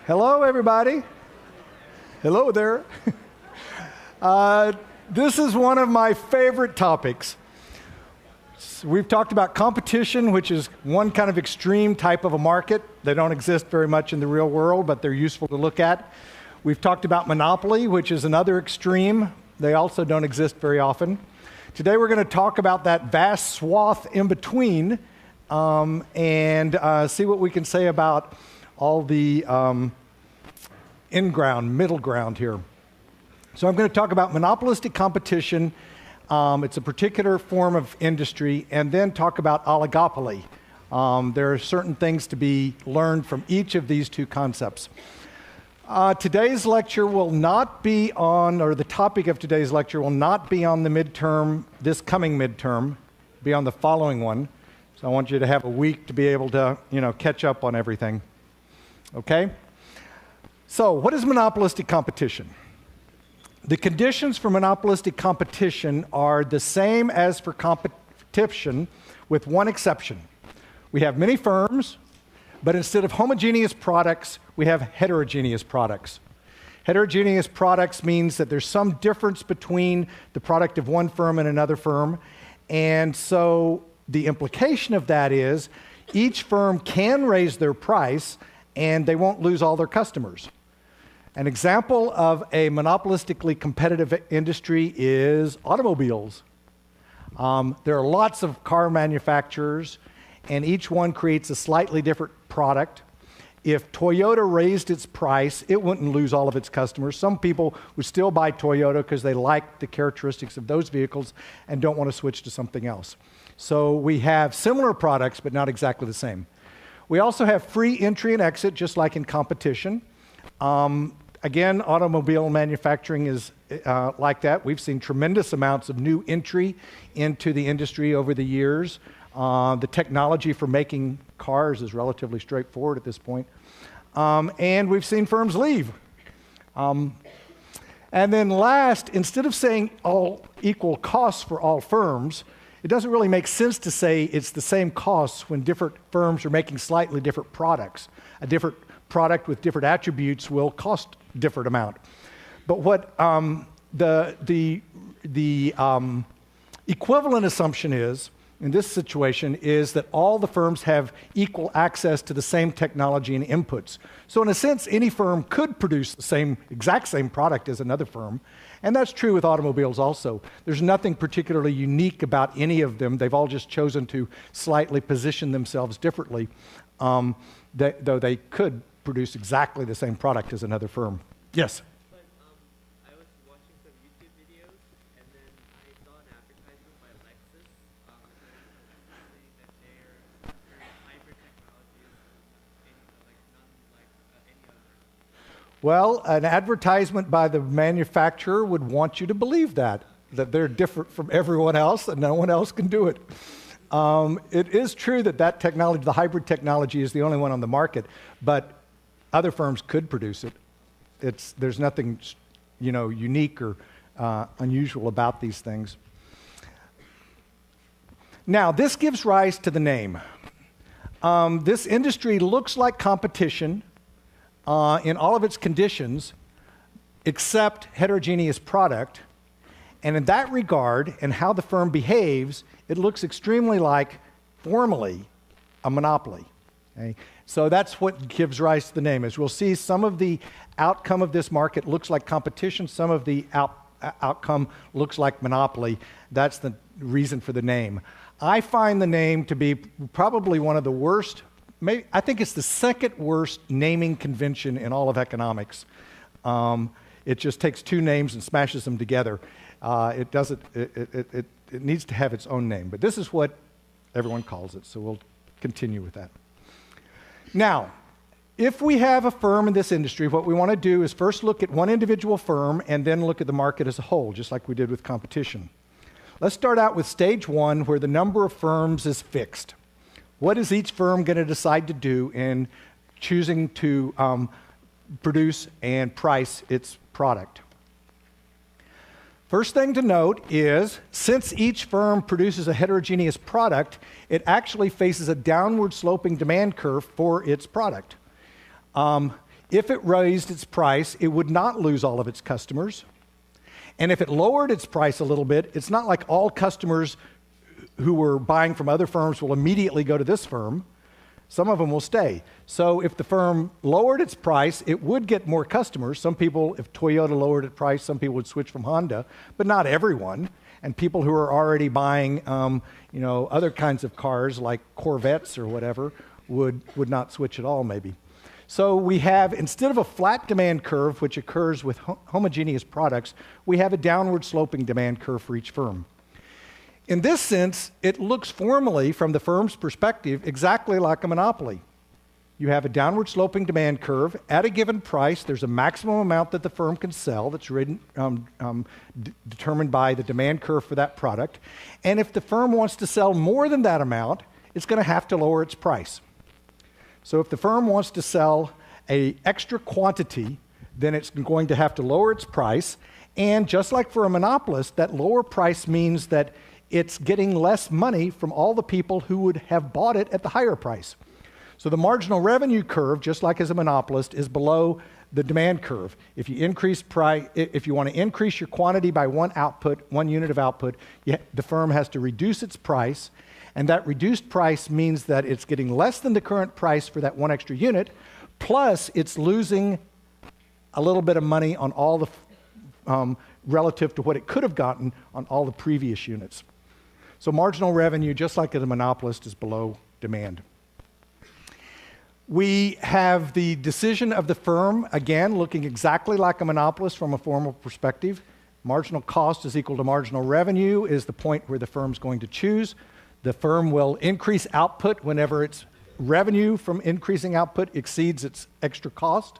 Hello, everybody. Hello there. This is one of my favorite topics. We've talked about competition, which is one kind of extreme type of a market. They don't exist very much in the real world, but they're useful to look at. We've talked about monopoly, which is another extreme. They also don't exist very often. Today we're going to talk about that vast swath in between and see what we can say about all the in-ground, middle ground here. So I'm going to talk about monopolistic competition. It's a particular form of industry, and then talk about oligopoly. There are certain things to be learned from each of these two concepts. Today's lecture will not be on, or the topic of today's lecture will not be on the midterm, this coming midterm, be on the following one. So I want you to have a week to be able to, catch up on everything. Okay? So what is monopolistic competition? The conditions for monopolistic competition are the same as for competition, with one exception. We have many firms, but instead of homogeneous products, we have heterogeneous products. Heterogeneous products means that there's some difference between the product of one firm and another firm, and so the implication of that is each firm can raise their price and they won't lose all their customers. An example of a monopolistically competitive industry is automobiles. There are lots of car manufacturers, and each one creates a slightly different product. If Toyota raised its price, it wouldn't lose all of its customers. Some people would still buy Toyota because they like the characteristics of those vehicles and don't want to switch to something else. So we have similar products, but not exactly the same. We also have free entry and exit, just like in competition. Again, automobile manufacturing is like that. We've seen tremendous amounts of new entry into the industry over the years. The technology for making cars is relatively straightforward at this point. And we've seen firms leave. And then last, instead of saying all equal costs for all firms, it doesn't really make sense to say it's the same costs when different firms are making slightly different products. A different product with different attributes will cost different amount. But what the equivalent assumption is, in this situation, is that all the firms have equal access to the same technology and inputs. So in a sense, any firm could produce the exact same product as another firm, and that's true with automobiles also. There's nothing particularly unique about any of them. They've all just chosen to slightly position themselves differently, though they could produce exactly the same product as another firm. Yes? But I was watching some YouTube videos, and then I saw an advertisement by Lexus saying that their hybrid technology is none like any other. Well, an advertisement by the manufacturer would want you to believe that they're different from everyone else and no one else can do it. It is true that technology, the hybrid technology, is the only one on the market, but other firms could produce it. There's nothing, unique or unusual about these things. Now, this gives rise to the name. This industry looks like competition in all of its conditions, except heterogeneous product. And in that regard, and how the firm behaves, it looks extremely like, formally, a monopoly. Okay? So that's what gives rise to the name. As we'll see, some of the outcome of this market looks like competition, some of the outcome looks like monopoly. That's the reason for the name. I find the name to be probably one of the worst, I think it's the second worst naming convention in all of economics. It just takes two names and smashes them together. It needs to have its own name, but this is what everyone calls it, so we'll continue with that. Now, if we have a firm in this industry, what we want to do is first look at one individual firm and then look at the market as a whole, just like we did with competition. Let's start out with stage one, where the number of firms is fixed. What is each firm going to decide to do in choosing to produce and price its product? First thing to note is, since each firm produces a heterogeneous product, it actually faces a downward sloping demand curve for its product. If it raised its price, it would not lose all of its customers. And if it lowered its price a little bit, it's not like all customers who were buying from other firms will immediately go to this firm. Some of them will stay. So if the firm lowered its price, it would get more customers. Some people, if Toyota lowered its price, some people would switch from Honda, but not everyone. And people who are already buying, other kinds of cars like Corvettes or whatever would not switch at all, maybe. So we have, instead of a flat demand curve, which occurs with homogeneous products, we have a downward sloping demand curve for each firm. In this sense, it looks formally, from the firm's perspective, exactly like a monopoly. You have a downward sloping demand curve. At a given price, there's a maximum amount that the firm can sell that's determined by the demand curve for that product. And if the firm wants to sell more than that amount, it's going to have to lower its price. So if the firm wants to sell an extra quantity, then it's going to have to lower its price. And just like for a monopolist, that lower price means that it's getting less money from all the people who would have bought it at the higher price. So the marginal revenue curve, just like as a monopolist, is below the demand curve. If you want to increase your quantity by one unit of output, the firm has to reduce its price. And that reduced price means that it's getting less than the current price for that one extra unit, plus it's losing a little bit of money on all the, relative to what it could have gotten on all the previous units. So marginal revenue, just like as a monopolist, is below demand. We have the decision of the firm, again, looking exactly like a monopolist from a formal perspective. Marginal cost is equal to marginal revenue is the point where the firm's going to choose. The firm will increase output whenever its revenue from increasing output exceeds its extra cost,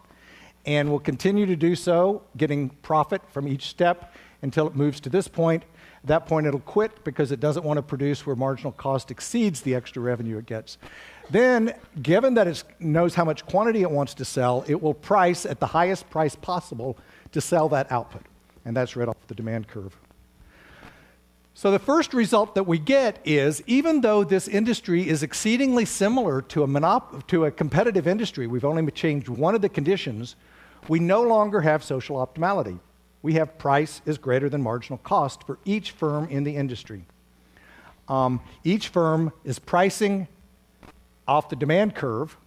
and will continue to do so, getting profit from each step until it moves to this point. At that point, it'll quit because it doesn't want to produce where marginal cost exceeds the extra revenue it gets. Then, given that it knows how much quantity it wants to sell, it will price at the highest price possible to sell that output, and that's right off the demand curve. So the first result that we get is, even though this industry is exceedingly similar to a competitive industry, we've only changed one of the conditions, we no longer have social optimality. We have price is greater than marginal cost for each firm in the industry. Each firm is pricing off the demand curve,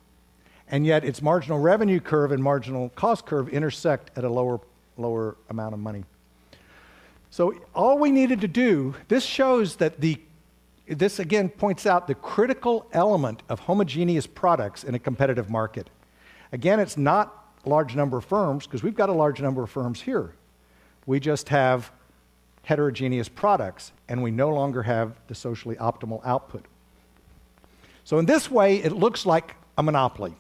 and yet its marginal revenue curve and marginal cost curve intersect at a lower amount of money. So all we needed to do, this shows that this again points out the critical element of homogeneous products in a competitive market. Again, it's not a large number of firms, because we've got a large number of firms here. We just have heterogeneous products, and we no longer have the socially optimal output. So in this way, it looks like a monopoly.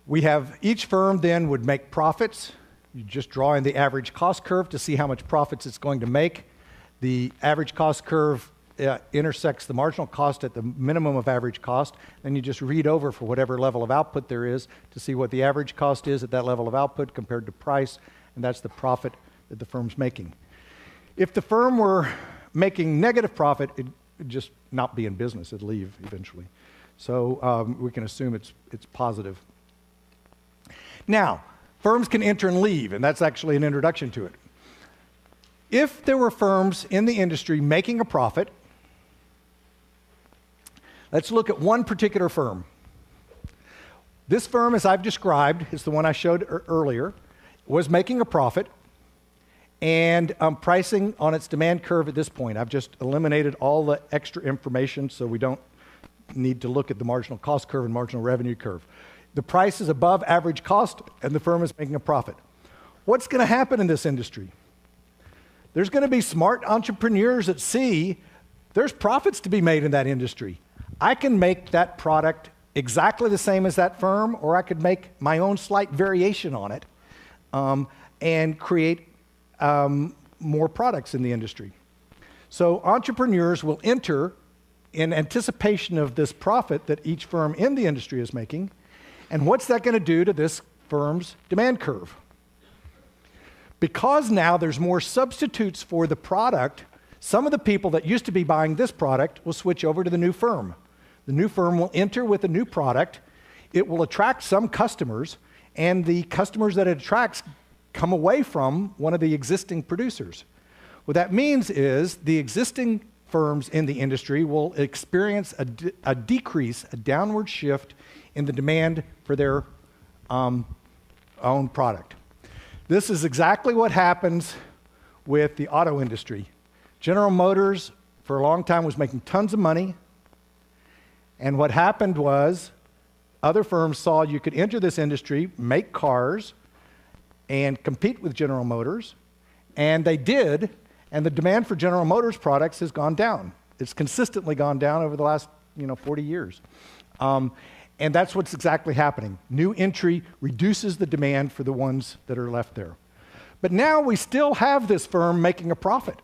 We have each firm then would make profits. You just draw in the average cost curve to see how much profits it's going to make. The average cost curve intersects the marginal cost at the minimum of average cost. Then you just read over for whatever level of output there is to see what the average cost is at that level of output compared to price, and that's the profit that the firm's making. If the firm were making negative profit, it'd just not be in business. It'd leave eventually. So we can assume it's positive. Now, firms can enter and leave, and that's actually an introduction to it. If there were firms in the industry making a profit, let's look at one particular firm. This firm, as I've described, is the one I showed earlier, was making a profit and pricing on its demand curve at this point. I've just eliminated all the extra information so we don't need to look at the marginal cost curve and marginal revenue curve. The price is above average cost, and the firm is making a profit. What's going to happen in this industry? There's going to be smart entrepreneurs that see there's profits to be made in that industry. I can make that product exactly the same as that firm, or I could make my own slight variation on it and create more products in the industry. So entrepreneurs will enter in anticipation of this profit that each firm in the industry is making. And what's that going to do to this firm's demand curve? Because now there's more substitutes for the product, some of the people that used to be buying this product will switch over to the new firm. The new firm will enter with a new product. it will attract some customers, and the customers that it attracts come away from one of the existing producers. What that means is the existing firms in the industry will experience a decrease, a downward shift in the demand for their own product. This is exactly what happens with the auto industry. General Motors, for a long time, was making tons of money, and what happened was other firms saw you could enter this industry, make cars, and compete with General Motors, and they did, and the demand for General Motors products has gone down. It's consistently gone down over the last 40 years. And that's what's exactly happening. New entry reduces the demand for the ones that are left there. But now we still have this firm making a profit.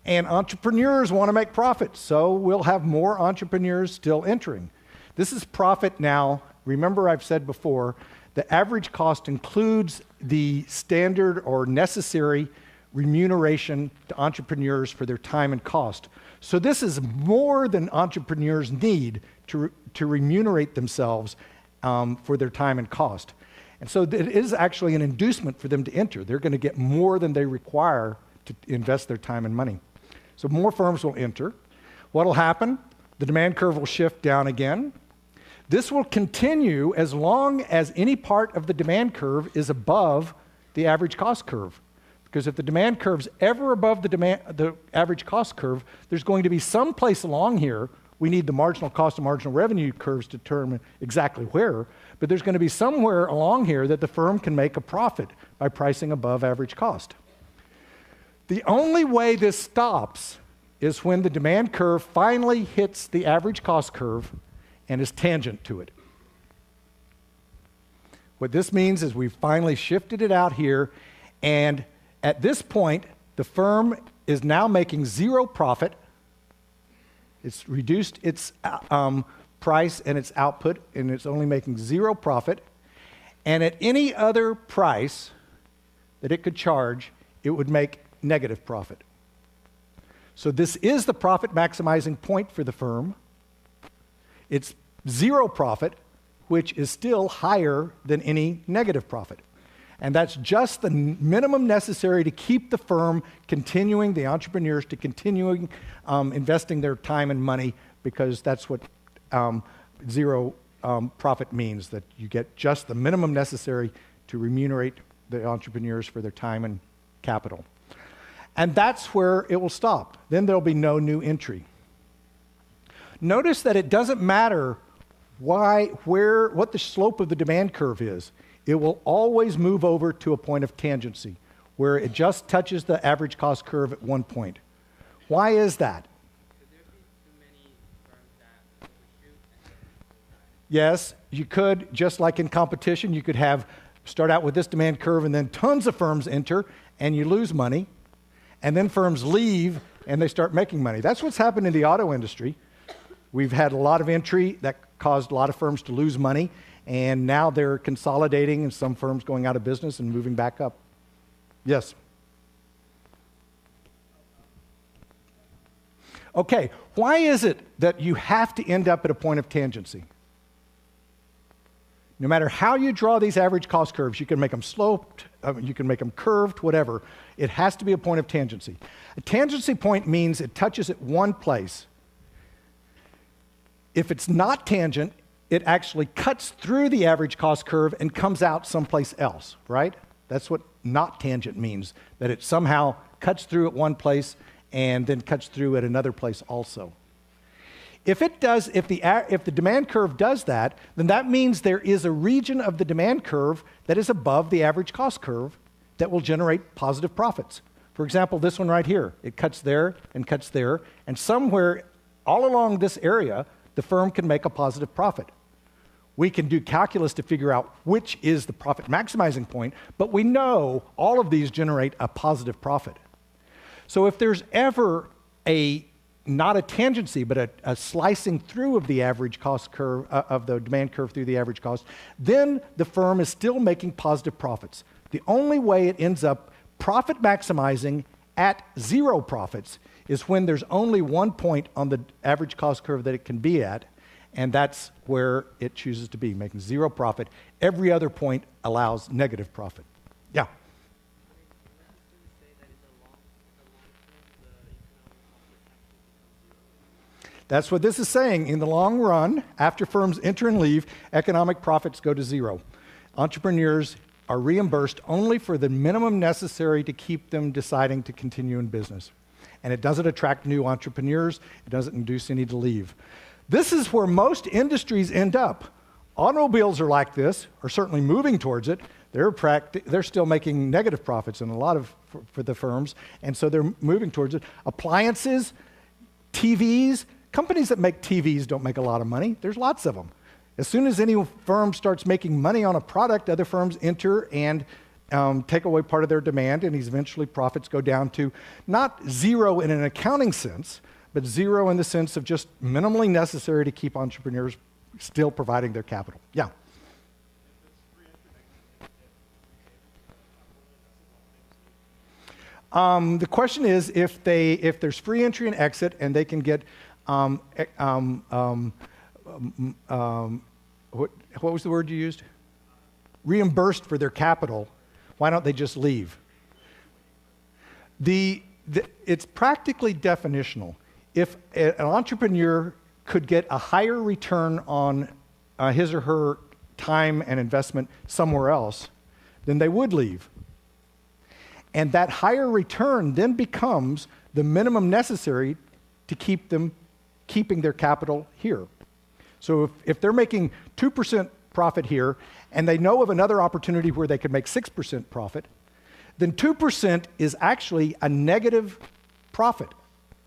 And entrepreneurs want to make profits, so we'll have more entrepreneurs still entering. This is profit now. Remember, I've said before, the average cost includes the standard or necessary remuneration to entrepreneurs for their time and cost. So this is more than entrepreneurs need to remunerate themselves for their time and cost. And so it is actually an inducement for them to enter. They're going to get more than they require to invest their time and money. So more firms will enter. What will happen? The demand curve will shift down again. This will continue as long as any part of the demand curve is above the average cost curve. Because if the demand curve's ever above the average cost curve, there's going to be some place along here. We need the marginal cost and marginal revenue curves to determine exactly where, but there's going to be somewhere along here that the firm can make a profit by pricing above average cost. The only way this stops is when the demand curve finally hits the average cost curve and is tangent to it. What this means is we've finally shifted it out here, and at this point, the firm is now making zero profit. It's reduced its price and its output, and it's only making zero profit. And at any other price that it could charge, it would make negative profit. So this is the profit maximizing point for the firm. It's zero profit, which is still higher than any negative profit. And that's just the minimum necessary to keep the firm continuing, the entrepreneurs to continuing investing their time and money, because that's what zero profit means, that you get just the minimum necessary to remunerate the entrepreneurs for their time and capital. And that's where it will stop. Then there'll be no new entry. Notice that it doesn't matter what the slope of the demand curve is. It will always move over to a point of tangency, where it just touches the average cost curve at one point. Why is that? Could there be too many firms that overshoot and then Yes, you could, just like in competition, you could start out with this demand curve and then tons of firms enter and you lose money. And then firms leave and they start making money. That's what's happened in the auto industry. We've had a lot of entry that caused a lot of firms to lose money, and now they're consolidating and some firms going out of business and moving back up. Yes? Okay, why is it that you have to end up at a point of tangency? No matter how you draw these average cost curves, you can make them sloped, you can make them curved, whatever. It has to be a point of tangency. A tangency point means it touches at one place. If it's not tangent, it actually cuts through the average cost curve and comes out someplace else, right? That's what not tangent means, that it somehow cuts through at one place and then cuts through at another place also. If the demand curve does that, then that means there is a region of the demand curve that is above the average cost curve that will generate positive profits. For example, this one right here, it cuts there, and somewhere all along this area, the firm can make a positive profit. We can do calculus to figure out which is the profit maximizing point, but we know all of these generate a positive profit. So if there's ever not a tangency, but a slicing through of the average cost curve, of the demand curve through the average cost, then the firm is still making positive profits. The only way it ends up profit maximizing at zero profits is when there's only one point on the average cost curve that it can be at, And that's where it chooses to be, making zero profit. Every other point allows negative profit. Yeah? That's what this is saying. In the long run, after firms enter and leave, economic profits go to zero. Entrepreneurs are reimbursed only for the minimum necessary to keep them deciding to continue in business. And it doesn't attract new entrepreneurs. It doesn't induce any to leave. This is where most industries end up. Automobiles are like this, or certainly moving towards it. They're still making negative profits in a lot of for the firms, and so they're moving towards it. Appliances, TVs, companies that make TVs don't make a lot of money. There's lots of them. As soon as any firm starts making money on a product, other firms enter and take away part of their demand, and eventually profits go down to not zero in an accounting sense, but zero in the sense of just minimally necessary to keep entrepreneurs still providing their capital. Yeah? The question is if there's free entry and exit and they can get what was the word you used? Reimbursed for their capital, why don't they just leave? It's practically definitional. If an entrepreneur could get a higher return on his or her time and investment somewhere else, then they would leave. And that higher return then becomes the minimum necessary to keep them keeping their capital here. So if they're making 2% profit here and they know of another opportunity where they could make 6% profit, then 2% is actually a negative profit,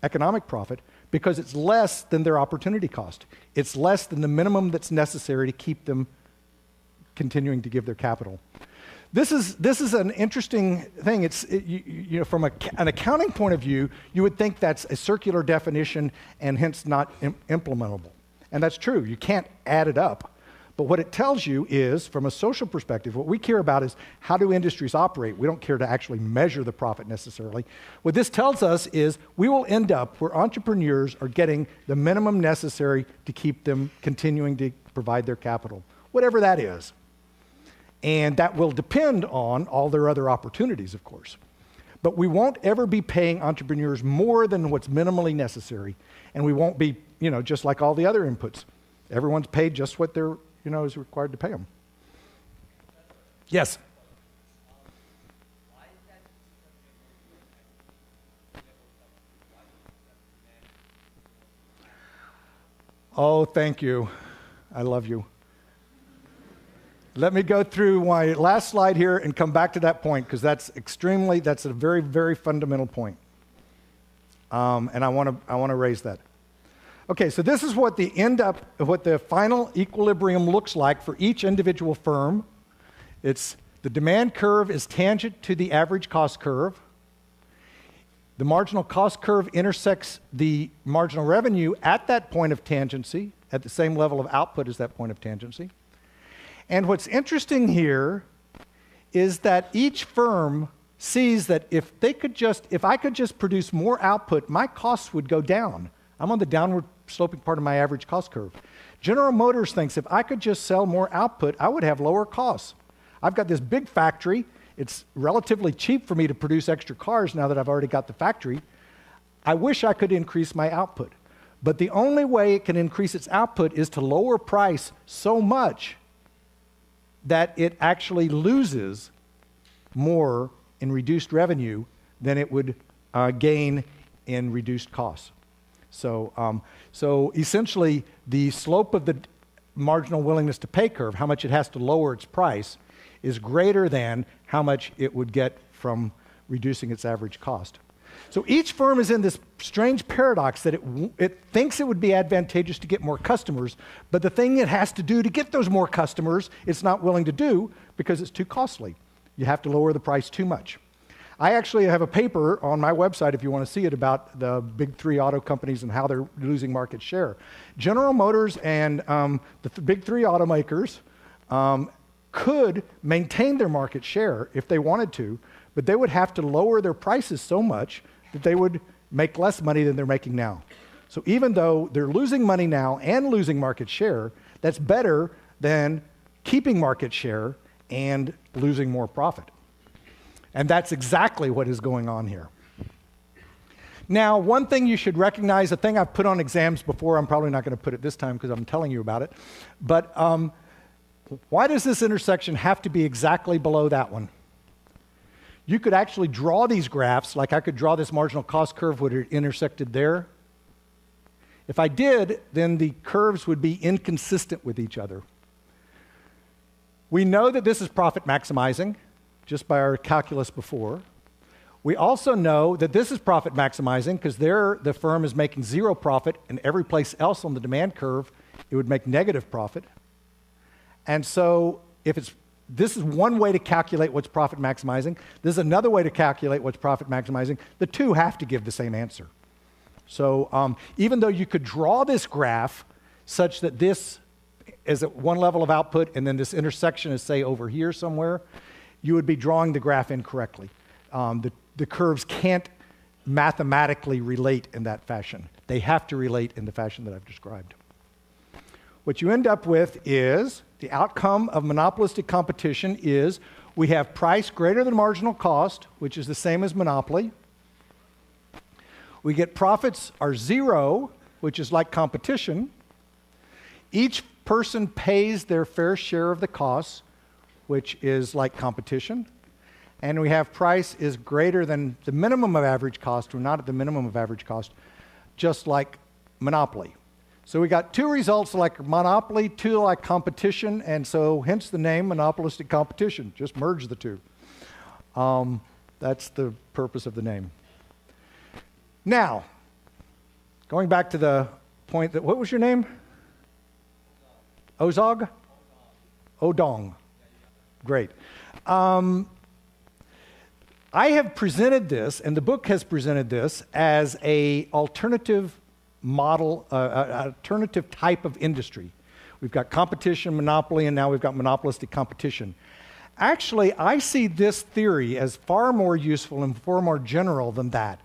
economic profit, because it's less than their opportunity cost. It's less than the minimum that's necessary to keep them continuing to give their capital. This is an interesting thing. From an accounting point of view, you would think that's a circular definition and hence not implementable. And that's true. You can't add it up. But what it tells you is, from a social perspective, what we care about is how do industries operate. We don't care to actually measure the profit necessarily. What this tells us is we will end up where entrepreneurs are getting the minimum necessary to keep them continuing to provide their capital, whatever that is. And that will depend on all their other opportunities, of course. But we won't ever be paying entrepreneurs more than what's minimally necessary. And we won't be, just like all the other inputs. Everyone's paid just what they're, is required to pay them. Yes? Oh, thank you. I love you. Let me go through my last slide here and come back to that point, because that's a very, very fundamental point. And I want to raise that. Okay, so this is what the final equilibrium looks like for each individual firm. The demand curve is tangent to the average cost curve. The marginal cost curve intersects the marginal revenue at that point of tangency, at the same level of output as that point of tangency. And what's interesting here is that each firm sees that if I could just produce more output, my costs would go down. I'm on the downward sloping part of my average cost curve. General Motors thinks if I could just sell more output, I would have lower costs. I've got this big factory. It's relatively cheap for me to produce extra cars now that I've already got the factory. I wish I could increase my output. But the only way it can increase its output is to lower price so much that it actually loses more in reduced revenue than it would gain in reduced costs. So essentially, the slope of the marginal willingness to pay curve, how much it has to lower its price, is greater than how much it would get from reducing its average cost. So each firm is in this strange paradox that it thinks it would be advantageous to get more customers, but the thing it has to do to get those more customers, it's not willing to do because it's too costly. You have to lower the price too much. I actually have a paper on my website, if you want to see it, about the big three auto companies and how they're losing market share. General Motors and the big three automakers could maintain their market share if they wanted to, but they would have to lower their prices so much that they would make less money than they're making now. So even though they're losing money now and losing market share, that's better than keeping market share and losing more profit. And that's exactly what is going on here. Now, one thing you should recognize, a thing I've put on exams before, I'm probably not going to put it this time because I'm telling you about it, but why does this intersection have to be exactly below that one? You could actually draw these graphs, like I could draw this marginal cost curve where it intersected there. If I did, then the curves would be inconsistent with each other. We know that this is profit maximizing, just by our calculus before. We also know that this is profit maximizing because there the firm is making zero profit, and every place else on the demand curve, it would make negative profit. And so this is one way to calculate what's profit maximizing. This is another way to calculate what's profit maximizing. The two have to give the same answer. So even though you could draw this graph such that this is at one level of output and then this intersection is, say, over here somewhere, you would be drawing the graph incorrectly. The curves can't mathematically relate in that fashion. They have to relate in the fashion that I've described. What you end up with is the outcome of monopolistic competition is we have price greater than marginal cost, which is the same as monopoly. We get profits are zero, which is like competition. Each person pays their fair share of the costs, which is like competition. And we have price is greater than the minimum of average cost, or not at the minimum of average cost, just like monopoly. So we got two results like monopoly, two like competition, and so hence the name monopolistic competition. Just merge the two. That's the purpose of the name. Now, going back to the point that, what was your name? Ozog? Odong. Great. I have presented this, and the book has presented this, as an alternative model, alternative type of industry. We've got competition, monopoly, and now we've got monopolistic competition. Actually, I see this theory as far more useful and far more general than that.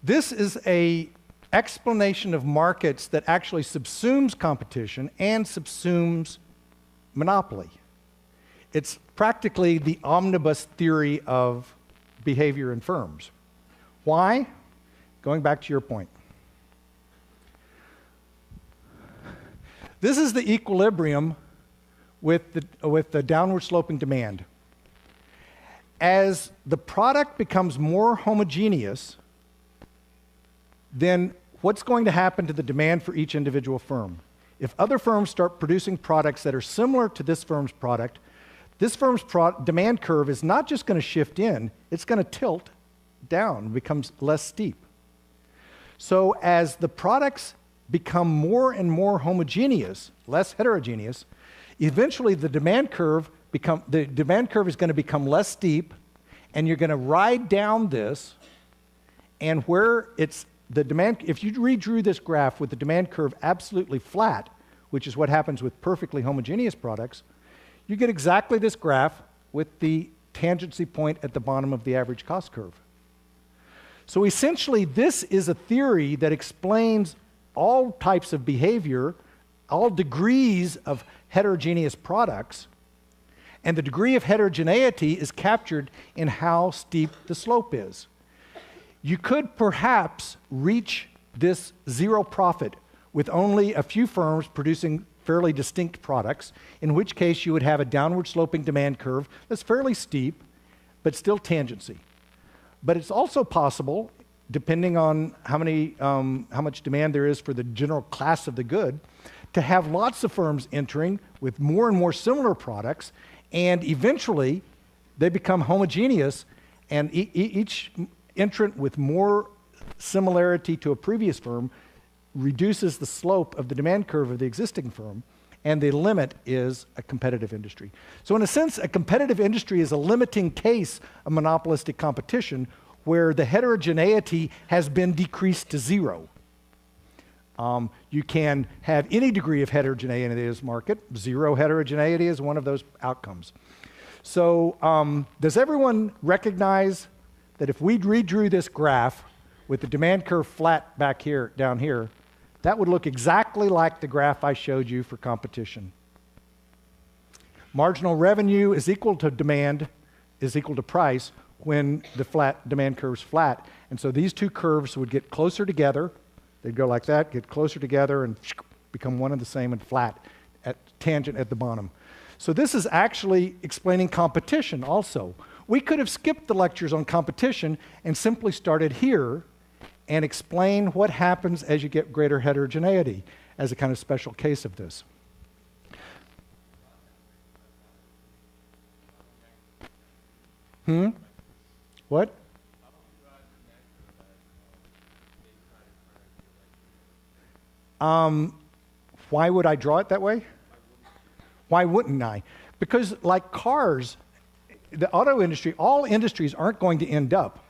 This is an explanation of markets that actually subsumes competition and subsumes monopoly. It's practically the omnibus theory of behavior in firms. Why? Going back to your point. This is the equilibrium with the downward sloping demand. As the product becomes more homogeneous, then what's going to happen to the demand for each individual firm? If other firms start producing products that are similar to this firm's product, this firm's demand curve is not just going to shift in, it's going to tilt down, becomes less steep. So as the products become more and more homogeneous, less heterogeneous, eventually the demand curve is going to become less steep, and you're going to ride down this, and where it's the demand, if you redrew this graph with the demand curve absolutely flat, which is what happens with perfectly homogeneous products, you get exactly this graph with the tangency point at the bottom of the average cost curve. So essentially, this is a theory that explains all types of behavior, all degrees of heterogeneous products, and the degree of heterogeneity is captured in how steep the slope is. You could perhaps reach this zero profit with only a few firms producing fairly distinct products, in which case you would have a downward sloping demand curve that's fairly steep, but still tangency. But it's also possible, depending on how much demand there is for the general class of the good, to have lots of firms entering with more and more similar products, and eventually they become homogeneous, and each entrant with more similarity to a previous firm reduces the slope of the demand curve of the existing firm, and the limit is a competitive industry. So in a sense, a competitive industry is a limiting case of monopolistic competition where the heterogeneity has been decreased to zero. You can have any degree of heterogeneity in this market. Zero heterogeneity is one of those outcomes. So does everyone recognize that if we redrew this graph with the demand curve flat back here, down here, that would look exactly like the graph I showed you for competition. Marginal revenue is equal to demand, is equal to price when the flat demand curve's flat. And so these two curves would get closer together. They'd go like that, get closer together, and become one and the same and flat at tangent at the bottom. So this is actually explaining competition also. We could have skipped the lectures on competition and simply started here and explain what happens as you get greater heterogeneity as a kind of special case of this. What? Why would I draw it that way? Why wouldn't I? Because like cars, the auto industry, all industries aren't going to end up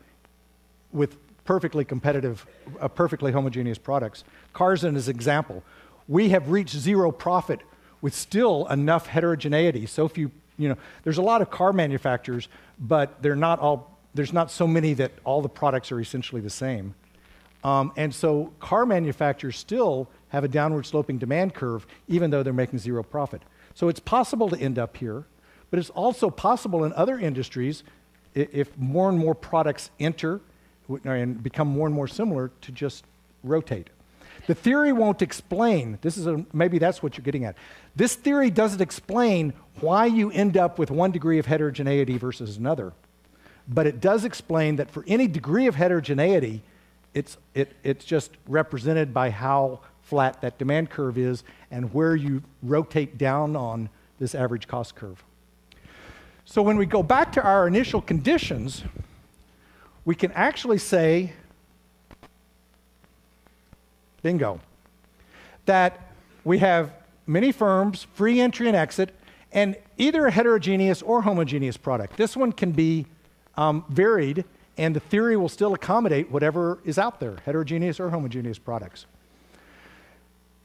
with perfectly competitive, perfectly homogeneous products. Cars, as an example, we have reached zero profit with still enough heterogeneity. So if you know, there's a lot of car manufacturers, but they're not all, there's not so many that all the products are essentially the same. And so car manufacturers still have a downward sloping demand curve, even though they're making zero profit. So it's possible to end up here, but it's also possible in other industries, if more and more products enter and become more and more similar, to just rotate. The theory won't explain, maybe that's what you're getting at. This theory doesn't explain why you end up with one degree of heterogeneity versus another. But it does explain that for any degree of heterogeneity, it's just represented by how flat that demand curve is and where you rotate down on this average cost curve. So when we go back to our initial conditions, we can actually say, bingo, that we have many firms, free entry and exit, and either a heterogeneous or homogeneous product. This one can be varied, and the theory will still accommodate whatever is out there, heterogeneous or homogeneous products.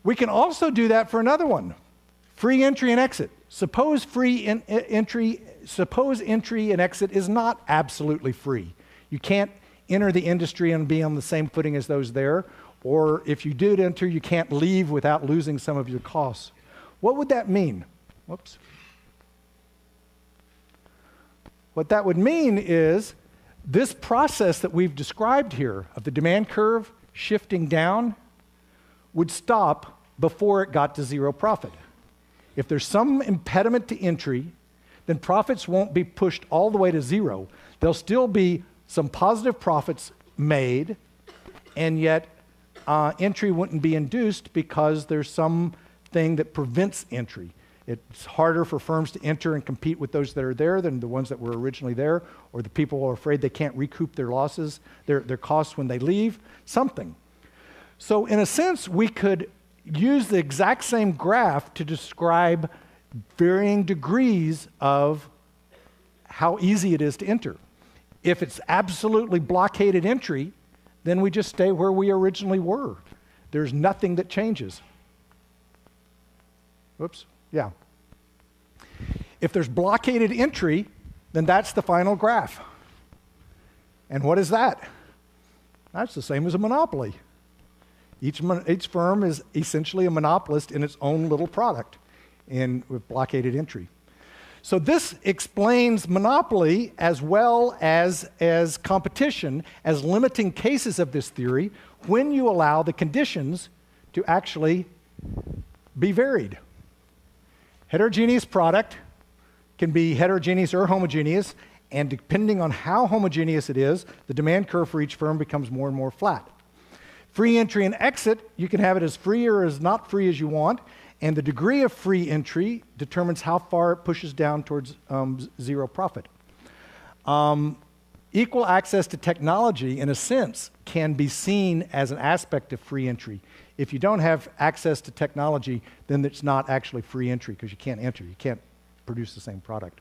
We can also do that for another one, free entry and exit. Suppose entry and exit is not absolutely free. You can't enter the industry and be on the same footing as those there, or if you did enter, you can't leave without losing some of your costs. What would that mean? Whoops. What that would mean is this process that we've described here of the demand curve shifting down would stop before it got to zero profit. If there's some impediment to entry, then profits won't be pushed all the way to zero. There'll still be some positive profits made, and yet entry wouldn't be induced because there's something that prevents entry. It's harder for firms to enter and compete with those that are there than the ones that were originally there, or the people are afraid they can't recoup their losses, their costs when they leave, something. So in a sense, we could use the exact same graph to describe varying degrees of how easy it is to enter. If it's absolutely blockaded entry, then we just stay where we originally were. There's nothing that changes. Whoops, yeah. If there's blockaded entry, then that's the final graph. And what is that? That's the same as a monopoly. Each firm is essentially a monopolist in its own little product with blockaded entry. So this explains monopoly as well as competition as limiting cases of this theory when you allow the conditions to actually be varied. Heterogeneous product can be heterogeneous or homogeneous, and depending on how homogeneous it is, the demand curve for each firm becomes more and more flat. Free entry and exit, you can have it as free or as not free as you want, and the degree of free entry determines how far it pushes down towards zero profit. Equal access to technology, in a sense, can be seen as an aspect of free entry. If you don't have access to technology, then it's not actually free entry because you can't enter, you can't produce the same product.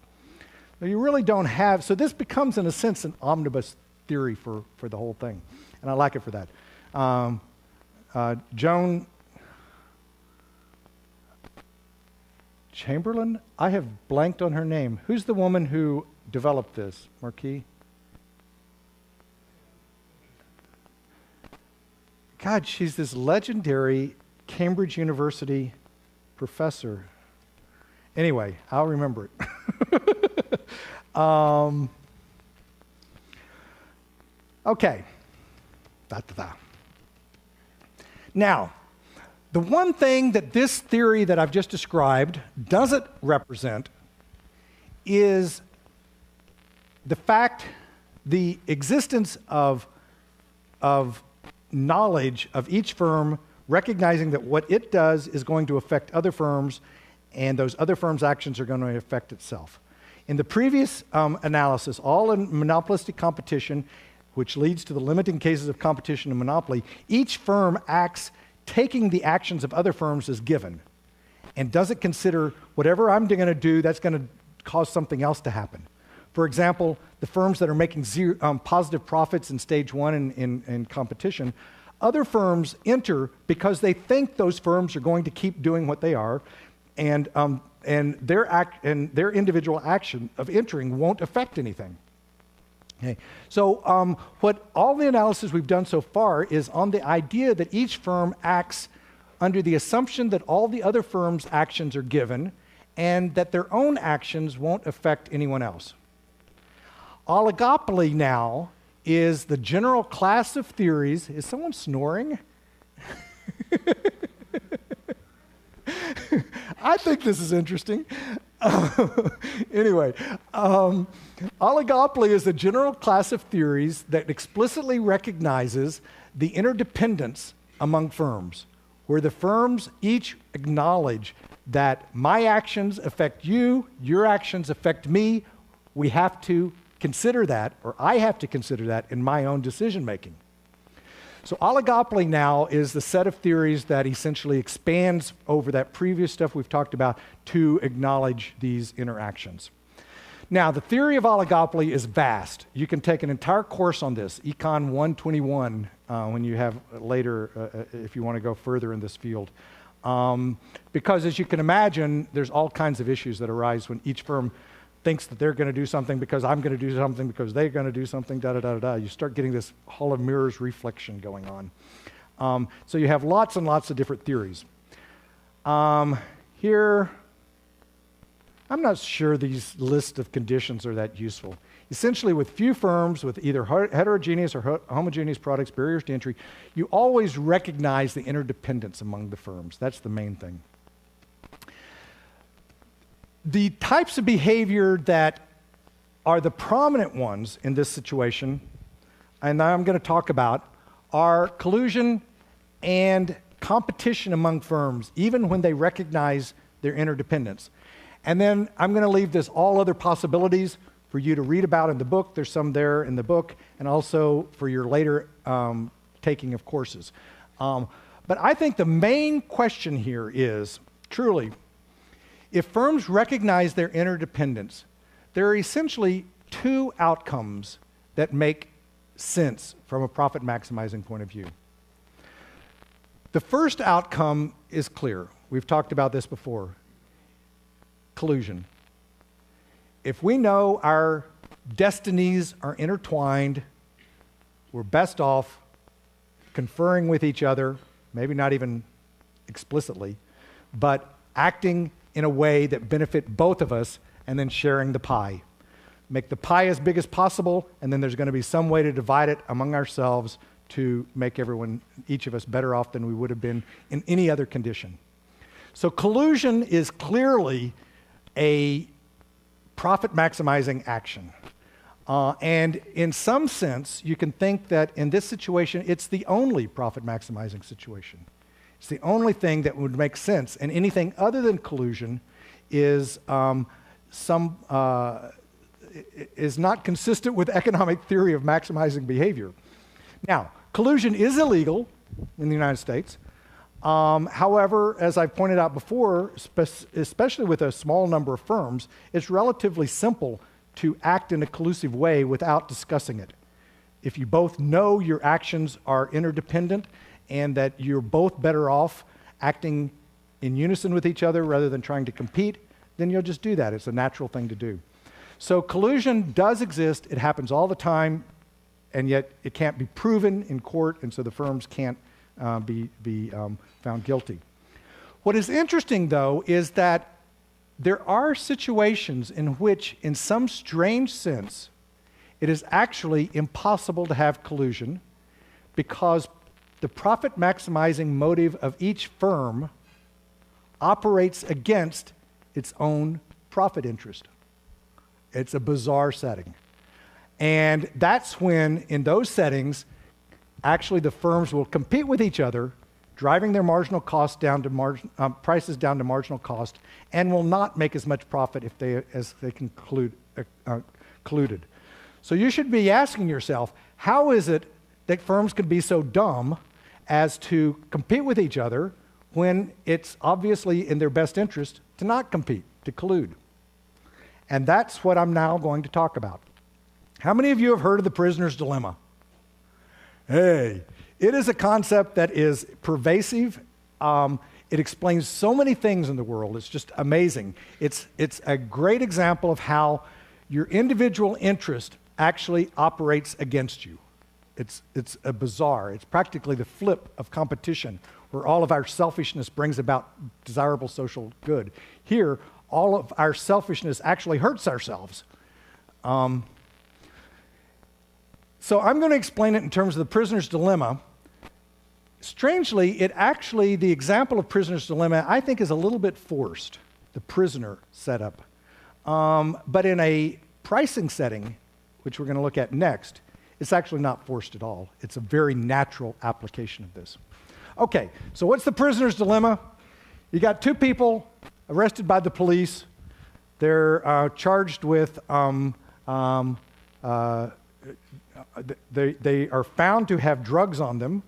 Now, you really don't have, so this becomes, in a sense, an omnibus theory for the whole thing, and I like it for that. Joan Chamberlain? I have blanked on her name. Who's the woman who developed this, Marquis? God, she's this legendary Cambridge University professor. Anyway, I'll remember it. Okay. Now, the one thing that this theory that I've just described doesn't represent is the existence of knowledge of each firm, recognizing that what it does is going to affect other firms, and those other firms' actions are going to affect itself. In the previous analysis, all in monopolistic competition, which leads to the limiting cases of competition and monopoly, each firm acts taking the actions of other firms as given and doesn't consider whatever I'm going to do, that's going to cause something else to happen. For example, the firms that are making positive profits in stage one in competition, other firms enter because they think those firms are going to keep doing what they are, and their individual action of entering won't affect anything. Okay. So what all the analysis we've done so far is on the idea that each firm acts under the assumption that all the other firms' actions are given and that their own actions won't affect anyone else. Oligopoly now is the general class of theories. Is someone snoring? I think this is interesting. Anyway, oligopoly is a general class of theories that explicitly recognizes the interdependence among firms, where the firms each acknowledge that my actions affect you, your actions affect me. We have to consider that, or I have to consider that in my own decision making. So oligopoly now is the set of theories that essentially expands over that previous stuff we've talked about to acknowledge these interactions. Now, the theory of oligopoly is vast. You can take an entire course on this, Econ 121, when you have later, if you want to go further in this field. Because as you can imagine, there's all kinds of issues that arise when each firm thinks that they're going to do something because I'm going to do something because they're going to do something, da-da-da-da-da. You start getting this hall of mirrors reflection going on. So you have lots and lots of different theories. Here, I'm not sure these lists of conditions are that useful. Essentially, with few firms with either heterogeneous or homogeneous products, barriers to entry, you always recognize the interdependence among the firms. That's the main thing. The types of behavior that are the prominent ones in this situation, and I'm going to talk about, are collusion and competition among firms, even when they recognize their interdependence. And then I'm going to leave this all other possibilities for you to read about in the book. There's some there in the book, and also for your later taking of courses. But I think the main question here is, truly, if firms recognize their interdependence, there are essentially two outcomes that make sense from a profit maximizing point of view. The first outcome is clear. We've talked about this before. Collusion. If we know our destinies are intertwined, we're best off conferring with each other, maybe not even explicitly, but acting in a way that benefit both of us and then sharing the pie. Make the pie as big as possible, and then there's going to be some way to divide it among ourselves to make each of us better off than we would have been in any other condition. So collusion is clearly a profit maximizing action. And in some sense, you can think that in this situation, it's the only profit maximizing situation. It's the only thing that would make sense, and anything other than collusion is is not consistent with economic theory of maximizing behavior. Now, collusion is illegal in the United States. However, as I pointed out before, especially with a small number of firms, it's relatively simple to act in a collusive way without discussing it. If you both know your actions are interdependent and that you're both better off acting in unison with each other rather than trying to compete, then you'll just do that. It's a natural thing to do. So collusion does exist. It happens all the time, and yet it can't be proven in court, and so the firms can't be found guilty. What is interesting, though, is that there are situations in which, in some strange sense, it is actually impossible to have collusion because the profit-maximizing motive of each firm operates against its own profit interest. It's a bizarre setting. And that's when, in those settings, actually the firms will compete with each other, driving their marginal costs down to prices down to marginal cost, and will not make as much profit as they concluded. So you should be asking yourself, how is it that firms can be so dumb as to compete with each other when it's obviously in their best interest to not compete, to collude? And that's what I'm now going to talk about. How many of you have heard of the prisoner's dilemma? Hey, it is a concept that is pervasive. It explains so many things in the world. It's just amazing. It's a great example of how your individual interest actually operates against you. It's a bizarre. It's practically the flip of competition, where all of our selfishness brings about desirable social good. Here, all of our selfishness actually hurts ourselves. So I'm going to explain it in terms of the prisoner's dilemma. Strangely, the example of prisoner's dilemma, I think, is a little bit forced, the prisoner setup. But in a pricing setting, which we're going to look at next, it's actually not forced at all. It's a very natural application of this. Okay, so what's the prisoner's dilemma? You got two people arrested by the police. They're charged with they are found to have drugs on them,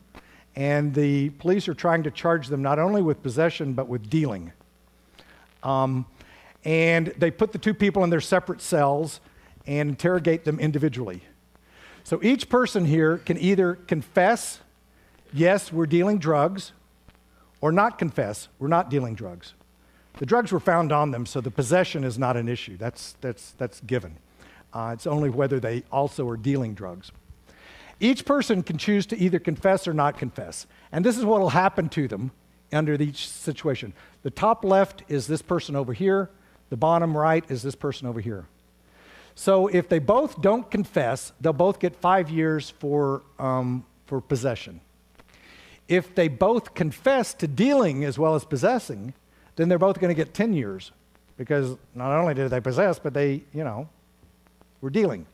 and the police are trying to charge them not only with possession but with dealing. And they put the two people in their separate cells and interrogate them individually. So each person here can either confess, yes, we're dealing drugs, or not confess, we're not dealing drugs. The drugs were found on them, so the possession is not an issue. That's given. It's only whether they also are dealing drugs. Each person can choose to either confess or not confess. And this is what will happen to them under each situation. The top left is this person over here. The bottom right is this person over here. So if they both don't confess, they'll both get 5 years for possession. If they both confess to dealing as well as possessing, then they're both going to get 10 years because not only did they possess, but they, were dealing.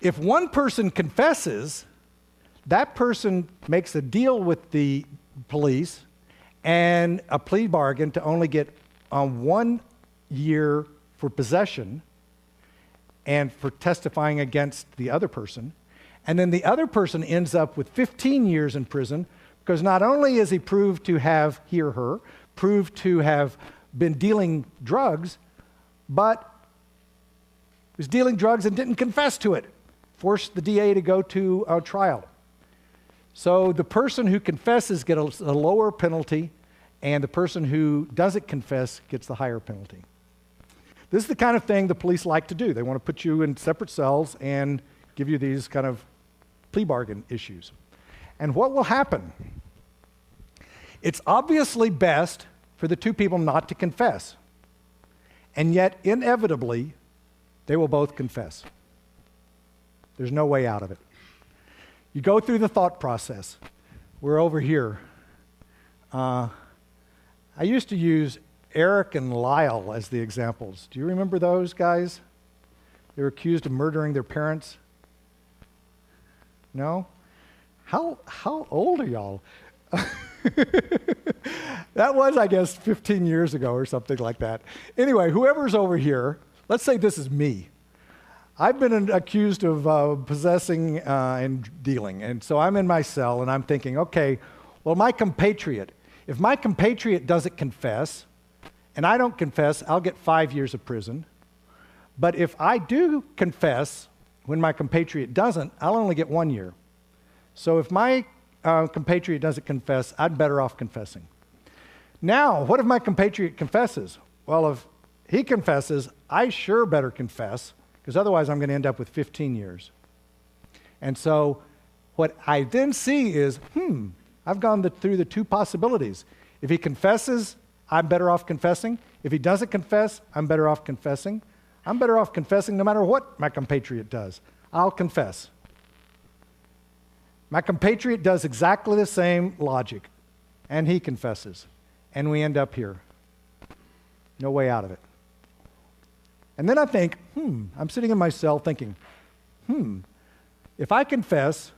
If one person confesses, that person makes a deal with the police and a plea bargain to only get 1 year for possession and for testifying against the other person. And then the other person ends up with 15 years in prison because not only is he proved to have, he or her, proved to have been dealing drugs, but was dealing drugs and didn't confess to it, forced the DA to go to a trial. So the person who confesses gets a lower penalty, and the person who doesn't confess gets the higher penalty. This is the kind of thing the police like to do. They want to put you in separate cells and give you these kind of plea bargain issues. And what will happen? It's obviously best for the two people not to confess. And yet, inevitably, they will both confess. There's no way out of it. You go through the thought process. We're over here. I used to use Eric and Lyle as the examples. Do you remember those guys? They were accused of murdering their parents. No? How old are y'all? That was, I guess, 15 years ago or something like that. Anyway, whoever's over here, let's say this is me. I've been accused of possessing and dealing, and so I'm in my cell, and I'm thinking, okay, well, my compatriot, if my compatriot doesn't confess, and I don't confess, I'll get 5 years of prison. But if I do confess when my compatriot doesn't, I'll only get 1 year. So if my compatriot doesn't confess, I'm better off confessing. Now, what if my compatriot confesses? Well, if he confesses, I sure better confess, because otherwise I'm going to end up with 15 years. And so what I then see is, I've gone through the two possibilities. If he confesses, I'm better off confessing. If he doesn't confess, I'm better off confessing. I'm better off confessing no matter what my compatriot does. I'll confess. My compatriot does exactly the same logic, and he confesses. And we end up here. No way out of it. And then I think, I'm sitting in my cell thinking, if I confess,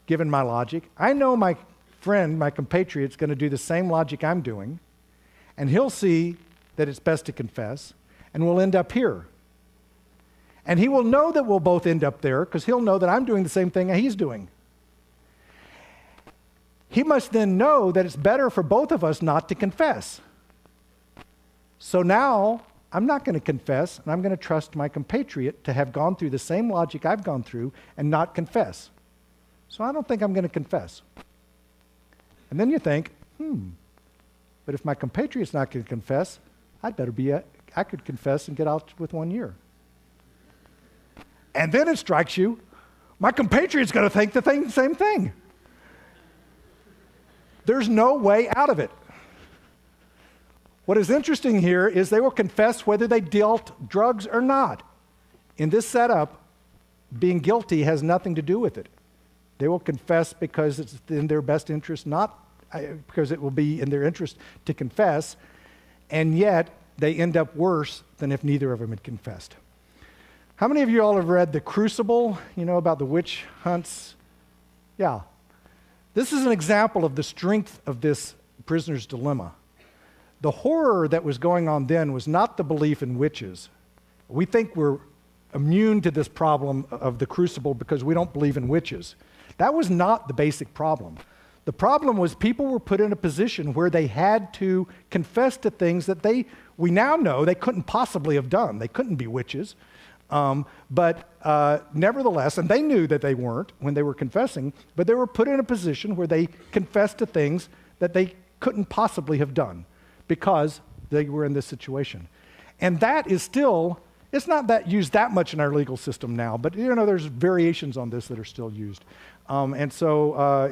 given my logic, I know my friend, my compatriot's going to do the same logic I'm doing, and he'll see that it's best to confess, and we'll end up here. And he will know that we'll both end up there because he'll know that I'm doing the same thing he's doing. He must then know that it's better for both of us not to confess. So now I'm not going to confess, and I'm going to trust my compatriot to have gone through the same logic I've gone through and not confess. So I don't think I'm going to confess. And then you think, but if my compatriot's not going to confess, I could confess and get out with 1 year. And then it strikes you, my compatriot's going to think the same thing. There's no way out of it. What is interesting here is they will confess whether they dealt drugs or not. In this setup, being guilty has nothing to do with it. They will confess because it's in their best interest, not because it will be in their interest to confess, and yet they end up worse than if neither of them had confessed. How many of you all have read The Crucible, about the witch hunts? Yeah. This is an example of the strength of this prisoner's dilemma. The horror that was going on then was not the belief in witches. We think we're immune to this problem of the crucible because we don't believe in witches. That was not the basic problem. The problem was people were put in a position where they had to confess to things that we now know they couldn't possibly have done. They couldn't be witches. But nevertheless, and they knew that they weren't when they were confessing, but they were put in a position where they confessed to things that they couldn't possibly have done because they were in this situation. And that is still, it's not that used that much in our legal system now, but there's variations on this that are still used. And so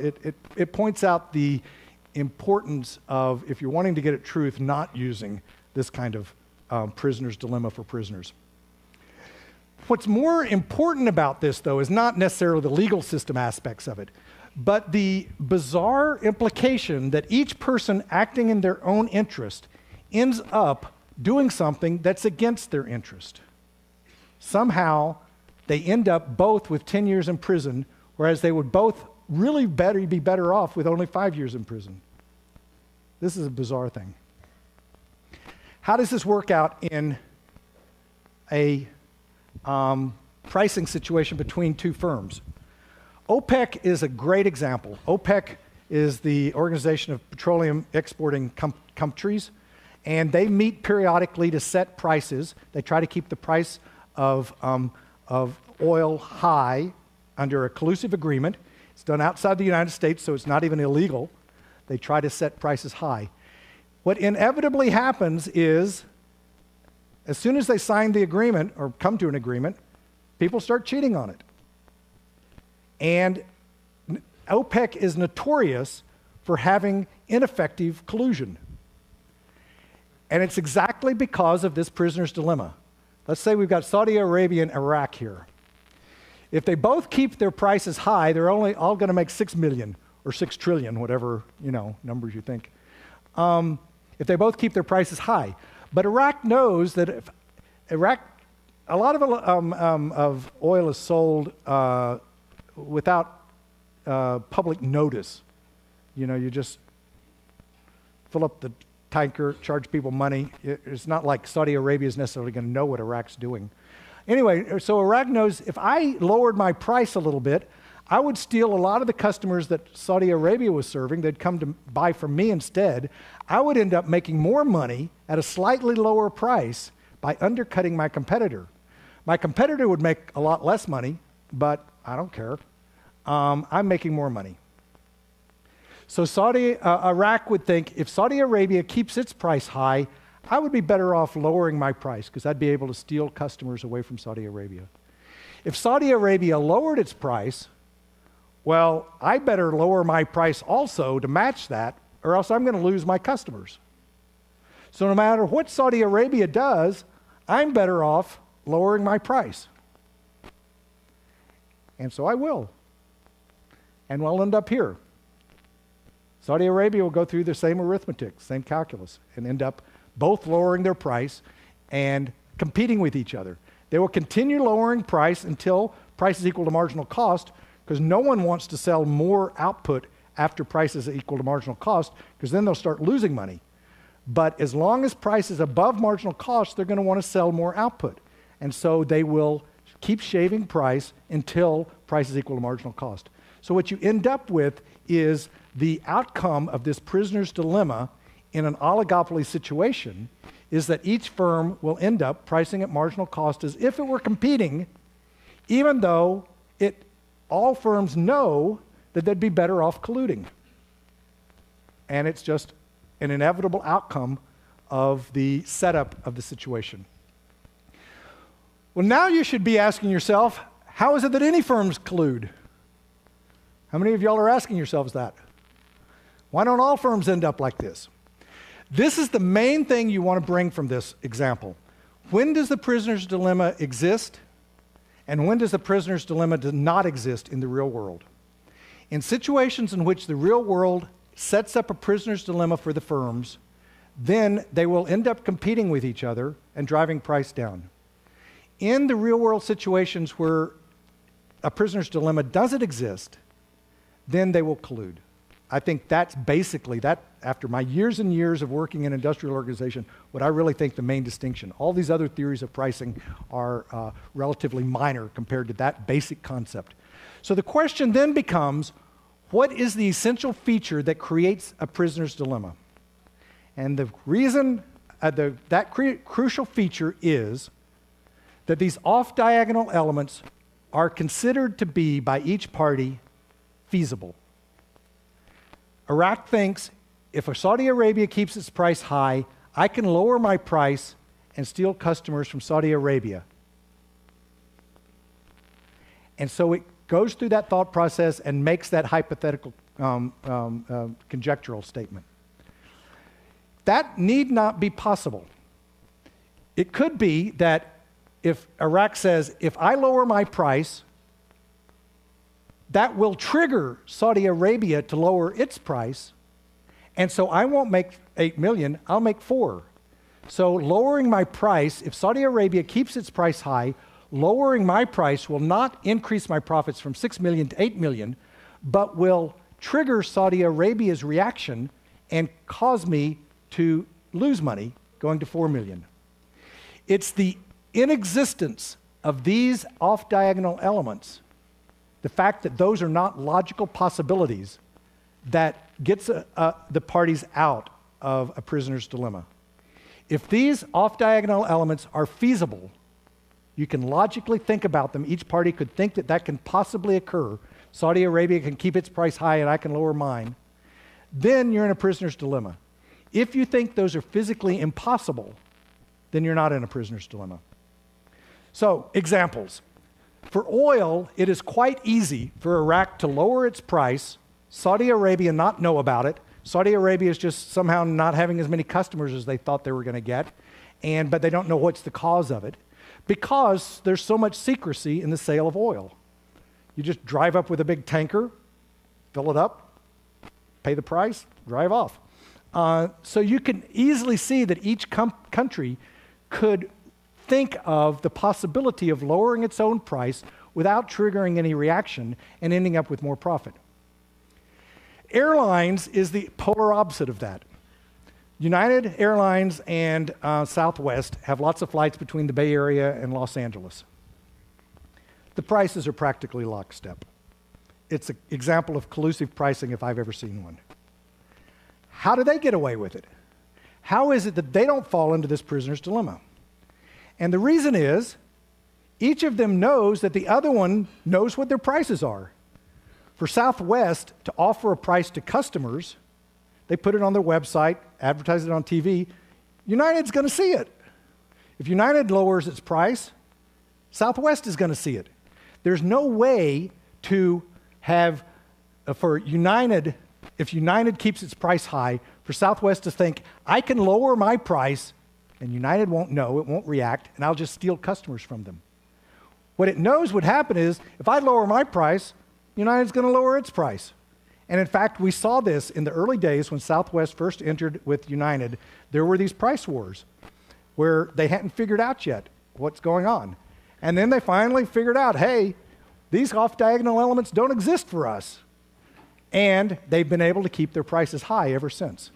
it points out the importance of, if you're wanting to get at truth, not using this kind of prisoner's dilemma for prisoners. What's more important about this, though, is not necessarily the legal system aspects of it, but the bizarre implication that each person acting in their own interest ends up doing something that's against their interest. Somehow, they end up both with 10 years in prison, whereas they would both really be better off with only 5 years in prison. This is a bizarre thing. How does this work out in a pricing situation between two firms? OPEC is a great example. OPEC is the Organization of Petroleum Exporting Countries, and they meet periodically to set prices. They try to keep the price of oil high under a collusive agreement. It's done outside the United States, so it's not even illegal. They try to set prices high. What inevitably happens is, as soon as they sign the agreement or come to an agreement, people start cheating on it. And OPEC is notorious for having ineffective collusion. And it's exactly because of this prisoner's dilemma. Let's say we've got Saudi Arabia and Iraq here. If they both keep their prices high, they're only all going to make 6 million or 6 trillion, whatever, numbers you think. If they both keep their prices high. But Iraq knows that if a lot of oil is sold without public notice. You just fill up the tanker, charge people money. It's not like Saudi Arabia is necessarily going to know what Iraq's doing. Anyway, so Iraq knows if I lowered my price a little bit, I would steal a lot of the customers that Saudi Arabia was serving. They'd come to buy from me instead. I would end up making more money at a slightly lower price by undercutting my competitor. My competitor would make a lot less money, but I don't care. I'm making more money. So Iraq would think, if Saudi Arabia keeps its price high, I would be better off lowering my price because I'd be able to steal customers away from Saudi Arabia. If Saudi Arabia lowered its price, well, I better lower my price also to match that, or else I'm going to lose my customers. So no matter what Saudi Arabia does, I'm better off lowering my price. And so I will. And we'll end up here. Saudi Arabia will go through the same arithmetic, same calculus, and end up both lowering their price and competing with each other. They will continue lowering price until price is equal to marginal cost, because no one wants to sell more output after price is equal to marginal cost, because then they'll start losing money. But as long as price is above marginal cost, they're going to want to sell more output. And so they will keep shaving price until price is equal to marginal cost. So what you end up with is the outcome of this prisoner's dilemma in an oligopoly situation is that each firm will end up pricing at marginal cost as if it were competing, even though all firms know that they'd be better off colluding. And it's just an inevitable outcome of the setup of the situation. Well, now you should be asking yourself, how is it that any firms collude? How many of y'all are asking yourselves that? Why don't all firms end up like this? This is the main thing you want to bring from this example. When does the prisoner's dilemma exist? And when does the prisoner's dilemma not exist in the real world? In situations in which the real world sets up a prisoner's dilemma for the firms, then they will end up competing with each other and driving price down. In the real world situations where a prisoner's dilemma doesn't exist, then they will collude. I think that's basically, after my years and years of working in industrial organization, what I really think the main distinction. All these other theories of pricing are relatively minor compared to that basic concept. So the question then becomes, what is the essential feature that creates a prisoner's dilemma? And the reason that crucial feature is that these off-diagonal elements are considered to be, by each party, feasible. Iraq thinks, if Saudi Arabia keeps its price high, I can lower my price and steal customers from Saudi Arabia. And so it goes through that thought process and makes that hypothetical conjectural statement. That need not be possible. It could be that if Iraq says, if I lower my price, that will trigger Saudi Arabia to lower its price, and so I won't make 8 million, I'll make 4. So lowering my price, if Saudi Arabia keeps its price high, lowering my price will not increase my profits from 6 million to 8 million, but will trigger Saudi Arabia's reaction and cause me to lose money, going to 4 million. It's the inexistence of these off-diagonal elements, the fact that those are not logical possibilities, that gets the parties out of a prisoner's dilemma. If these off-diagonal elements are feasible, you can logically think about them. Each party could think that that can possibly occur. Saudi Arabia can keep its price high and I can lower mine. Then you're in a prisoner's dilemma. If you think those are physically impossible, then you're not in a prisoner's dilemma. So, examples. For oil, it is quite easy for Iraq to lower its price, Saudi Arabia not know about it. Saudi Arabia is just somehow not having as many customers as they thought they were going to get, but they don't know what's the cause of it, because there's so much secrecy in the sale of oil. You just drive up with a big tanker, fill it up, pay the price, drive off. So you can easily see that each country could think of the possibility of lowering its own price without triggering any reaction and ending up with more profit. Airlines is the polar opposite of that. United Airlines and Southwest have lots of flights between the Bay Area and Los Angeles. The prices are practically lockstep. It's an example of collusive pricing if I've ever seen one. How do they get away with it? How is it that they don't fall into this prisoner's dilemma? And the reason is, each of them knows that the other one knows what their prices are. For Southwest to offer a price to customers, they put it on their website, advertise it on TV, United's going to see it. If United lowers its price, Southwest is going to see it. There's no way to have for United, if United keeps its price high, for Southwest to think, I can lower my price, and United won't know, it won't react, and I'll just steal customers from them. What it knows would happen is, if I lower my price, United's going to lower its price. And in fact, we saw this in the early days when Southwest first entered with United. There were these price wars where they hadn't figured out yet what's going on. And then they finally figured out, hey, these off-diagonal elements don't exist for us. And they've been able to keep their prices high ever since.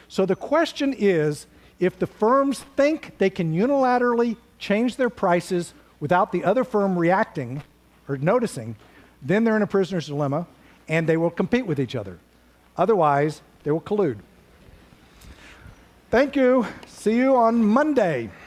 So the question is, if the firms think they can unilaterally change their prices without the other firm reacting or noticing, then they're in a prisoner's dilemma, and they will compete with each other. Otherwise, they will collude. Thank you. See you on Monday.